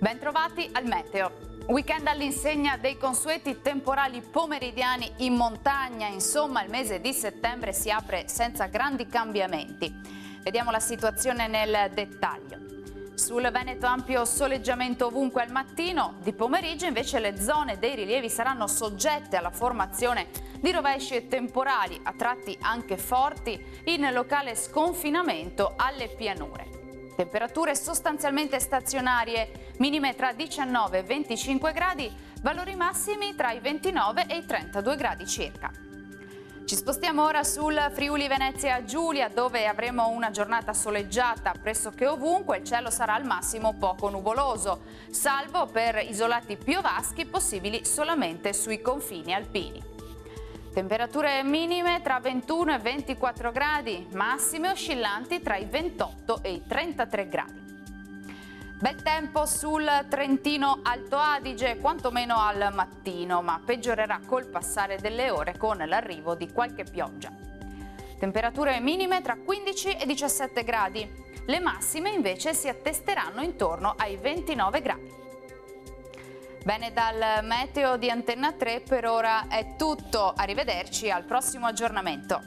Bentrovati al meteo. Weekend all'insegna dei consueti temporali pomeridiani in montagna, insomma il mese di settembre si apre senza grandi cambiamenti. Vediamo la situazione nel dettaglio. Sul Veneto ampio soleggiamento ovunque al mattino, di pomeriggio invece le zone dei rilievi saranno soggette alla formazione di rovesci e temporali, a tratti anche forti, in locale sconfinamento alle pianure. Temperature sostanzialmente stazionarie, minime tra 19 e 25 gradi, valori massimi tra i 29 e i 32 gradi circa. Ci spostiamo ora sul Friuli Venezia Giulia, dove avremo una giornata soleggiata pressoché ovunque. Il cielo sarà al massimo poco nuvoloso, salvo per isolati piovaschi possibili solamente sui confini alpini. Temperature minime tra 21 e 24 gradi, massime oscillanti tra i 28 e i 33 gradi. Bel tempo sul Trentino Alto Adige, quantomeno al mattino, ma peggiorerà col passare delle ore con l'arrivo di qualche pioggia. Temperature minime tra 15 e 17 gradi. Le massime invece si attesteranno intorno ai 29 gradi. Bene, dal meteo di Antenna 3 per ora è tutto. Arrivederci al prossimo aggiornamento.